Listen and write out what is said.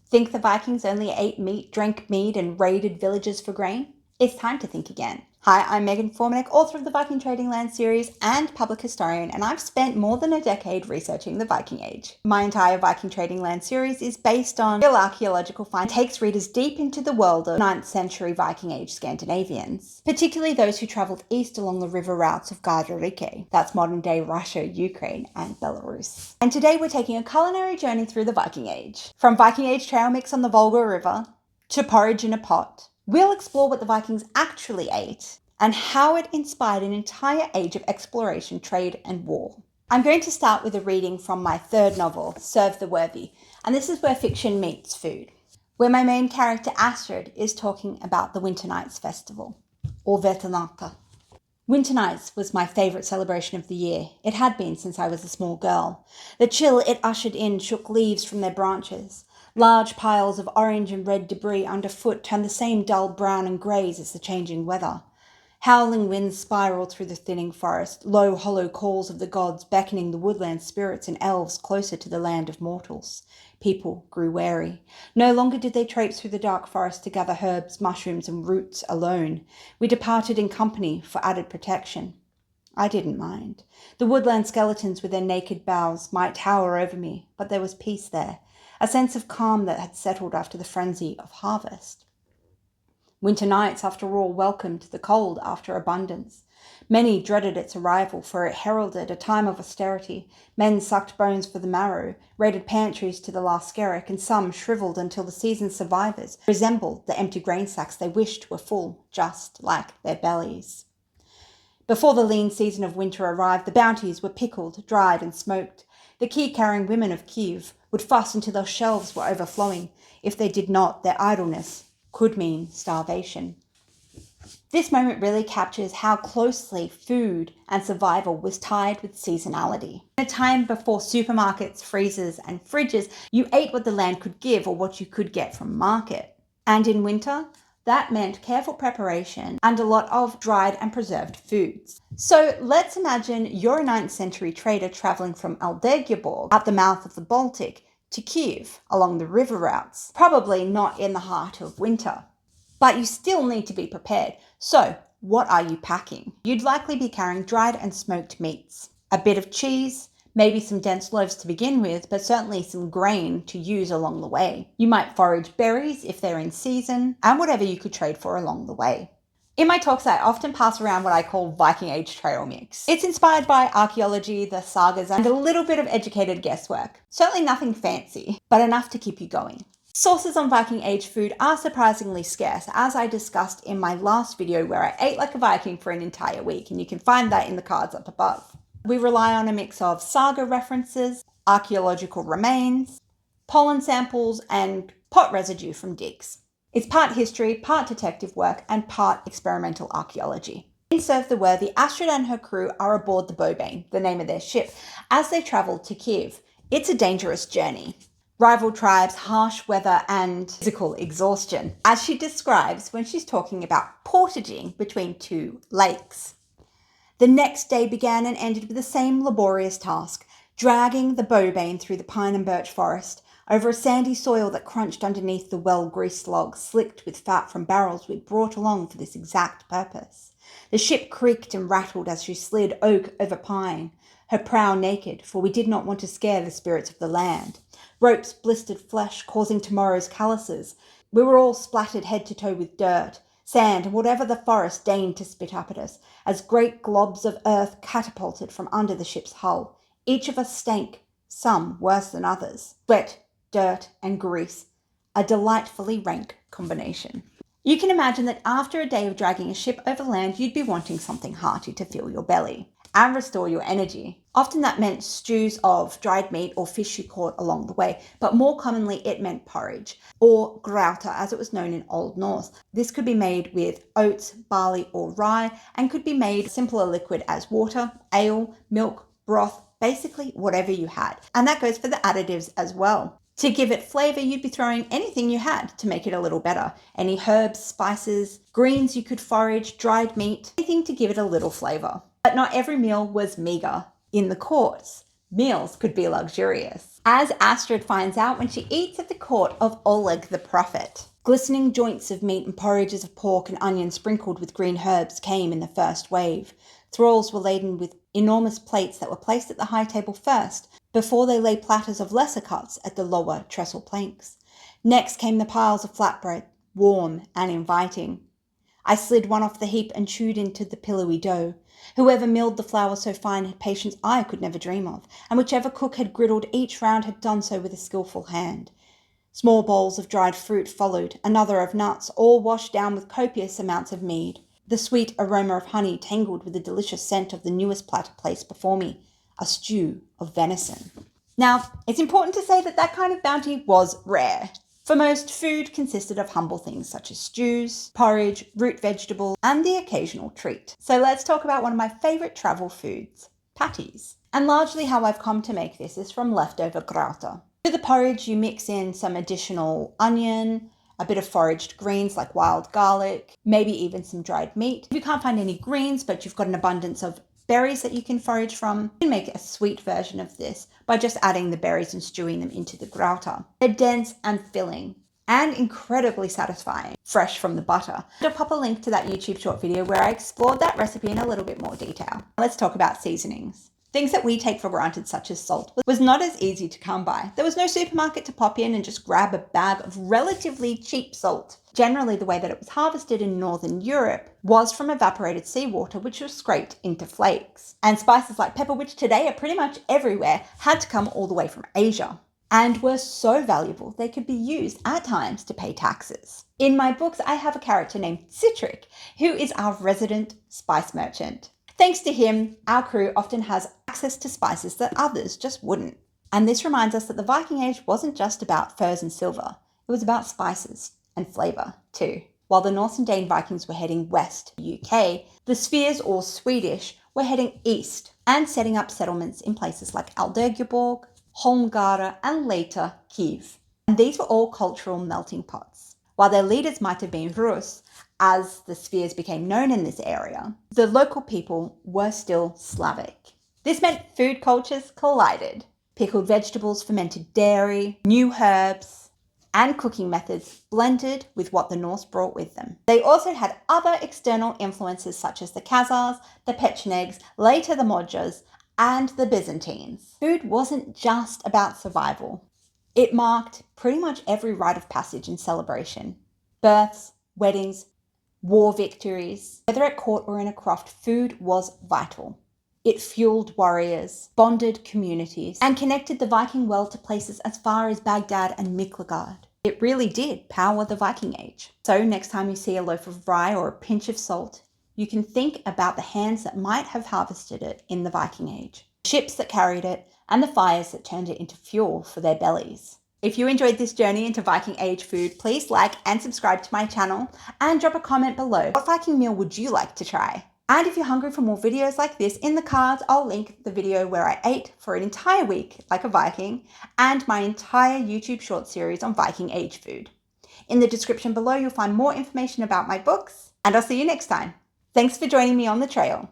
Think the Vikings only ate meat, drank mead, and raided villages for grain? It's time to think again. Hi, I'm Megan Formanek, author of the Viking Trading Lands series and public historian, and I've spent more than a decade researching the Viking Age. My entire Viking Trading Lands series is based on real archaeological finds and takes readers deep into the world of 9th century Viking Age Scandinavians, particularly those who travelled east along the river routes of Gardarike, that's modern-day Russia, Ukraine, and Belarus. And today we're taking a culinary journey through the Viking Age. From Viking Age trail mix on the Volga River to porridge in a pot, we'll explore what the Vikings actually ate and how it inspired an entire age of exploration, trade, and war. I'm going to start with a reading from my third novel, Serve the Worthy, and this is where fiction meets food, where my main character Astrid is talking about the Winter Nights Festival, or Veternatta. Winter Nights was my favourite celebration of the year. It had been since I was a small girl. The chill it ushered in shook leaves from their branches. Large piles of orange and red debris underfoot turned the same dull brown and greys as the changing weather. Howling winds spiraled through the thinning forest, low hollow calls of the gods beckoning the woodland spirits and elves closer to the land of mortals. People grew wary. No longer did they traipse through the dark forest to gather herbs, mushrooms, and roots alone. We departed in company for added protection. I didn't mind. The woodland skeletons with their naked boughs might tower over me, but there was peace there, a sense of calm that had settled after the frenzy of harvest. Winter nights, after all, welcomed the cold after abundance. Many dreaded its arrival, for it heralded a time of austerity. Men sucked bones for the marrow, raided pantries to the last skerrick, and some shriveled until the season's survivors resembled the empty grain sacks they wished were full, just like their bellies. Before the lean season of winter arrived, the bounties were pickled, dried, and smoked. The key-carrying women of Kiev would fuss until their shelves were overflowing. If they did not, their idleness could mean starvation. This moment really captures how closely food and survival was tied with seasonality. In a time before supermarkets, freezers, and fridges, you ate what the land could give or what you could get from market. And in winter, that meant careful preparation and a lot of dried and preserved foods. So let's imagine you're a 9th century trader traveling from Aldeigyaborg at the mouth of the Baltic to Kiev along the river routes, probably not in the heart of winter. But you still need to be prepared. So what are you packing? You'd likely be carrying dried and smoked meats, a bit of cheese, maybe some dense loaves to begin with, but certainly some grain to use along the way. You might forage berries if they're in season, and whatever you could trade for along the way. In my talks, I often pass around what I call Viking Age trail mix. It's inspired by archaeology, the sagas, and a little bit of educated guesswork. Certainly nothing fancy, but enough to keep you going. Sources on Viking Age food are surprisingly scarce, as I discussed in my last video where I ate like a Viking for an entire week, and you can find that in the cards up above. We rely on a mix of saga references, archaeological remains, pollen samples, and pot residue from digs. It's part history, part detective work, and part experimental archaeology. In Serve the Worthy, Astrid and her crew are aboard the Bobane, the name of their ship, as they travel to Kiev. It's a dangerous journey. Rival tribes, harsh weather, and physical exhaustion, as she describes when she's talking about portaging between two lakes. The next day began and ended with the same laborious task, dragging the Bobane through the pine and birch forest, over a sandy soil that crunched underneath the well-greased logs, slicked with fat from barrels we'd brought along for this exact purpose. The ship creaked and rattled as she slid oak over pine, her prow naked, for we did not want to scare the spirits of the land. Ropes blistered flesh, causing tomorrow's calluses. We were all splattered head to toe with dirt, sand, and whatever the forest deigned to spit up at us, as great globs of earth catapulted from under the ship's hull. Each of us stank, some worse than others. Sweat, dirt, and grease, a delightfully rank combination. You can imagine that after a day of dragging a ship over land, you'd be wanting something hearty to fill your belly and restore your energy. Often that meant stews of dried meat or fish you caught along the way, but more commonly it meant porridge, or grauta as it was known in Old Norse. This could be made with oats, barley, or rye, and could be made simpler liquid as water, ale, milk, broth, basically whatever you had. And that goes for the additives as well. To give it flavor, you'd be throwing anything you had to make it a little better. Any herbs, spices, greens you could forage, dried meat, anything to give it a little flavor. But not every meal was meager. In the courts, Meals could be luxurious, as Astrid finds out when she eats at the court of Oleg the Prophet. Glistening joints of meat and porridges of pork and onion sprinkled with green herbs came in the first wave. Thralls were laden with enormous plates that were placed at the high table first, before they lay platters of lesser cuts at the lower trestle planks. Next came the piles of flatbread, warm and inviting. I slid one off the heap and chewed into the pillowy dough. Whoever milled the flour so fine had patience I could never dream of, and whichever cook had griddled each round had done so with a skillful hand. Small bowls of dried fruit followed, another of nuts, all washed down with copious amounts of mead. The sweet aroma of honey tangled with the delicious scent of the newest platter placed before me, a stew of venison. Now, it's important to say that that kind of bounty was rare. For most, food consisted of humble things such as stews, porridge, root vegetables, and the occasional treat. So let's talk about one of my favourite travel foods, patties. And largely how I've come to make this is from leftover grauta. To the porridge, you mix in some additional onion, a bit of foraged greens like wild garlic, maybe even some dried meat. If you can't find any greens, but you've got an abundance of berries that you can forage from, you can make a sweet version of this by just adding the berries and stewing them into the grauta. They're dense and filling and incredibly satisfying, fresh from the butter. I'll pop a link to that YouTube short video where I explored that recipe in a little bit more detail. Let's talk about seasonings. Things that we take for granted, such as salt, was not as easy to come by. There was no supermarket to pop in and just grab a bag of relatively cheap salt. Generally, the way that it was harvested in Northern Europe was from evaporated seawater, which was scraped into flakes. And spices like pepper, which today are pretty much everywhere, had to come all the way from Asia and were so valuable they could be used at times to pay taxes. In my books, I have a character named Citric, who is our resident spice merchant. Thanks to him, our crew often has access to spices that others just wouldn't. And this reminds us that the Viking Age wasn't just about furs and silver. It was about spices and flavour too. While the Norse and Dane Vikings were heading west to the UK, the Swedes or Swedish were heading east and setting up settlements in places like Aldegeborg, Holmgara, and later Kiev. And these were all cultural melting pots. While their leaders might have been Rus, as the spheres became known in this area, the local people were still Slavic. This meant food cultures collided. Pickled vegetables, fermented dairy, new herbs, and cooking methods blended with what the Norse brought with them. They also had other external influences such as the Khazars, the Pechenegs, later the Magyars, and the Byzantines. Food wasn't just about survival. It marked pretty much every rite of passage and celebration. Births, weddings, war victories. Whether at court or in a croft, food was vital. It fueled warriors, bonded communities, and connected the Viking world to places as far as Baghdad and Miklagard. It really did power the Viking Age. So next time you see a loaf of rye or a pinch of salt, you can think about the hands that might have harvested it in the Viking Age, the ships that carried it, and the fires that turned it into fuel for their bellies. If you enjoyed this journey into Viking Age food, please like and subscribe to my channel and drop a comment below. What Viking meal would you like to try? And if you're hungry for more videos like this, in the cards I'll link the video where I ate for an entire week like a Viking and my entire YouTube short series on Viking Age food. In the description below you'll find more information about my books, and I'll see you next time. Thanks for joining me on the trail.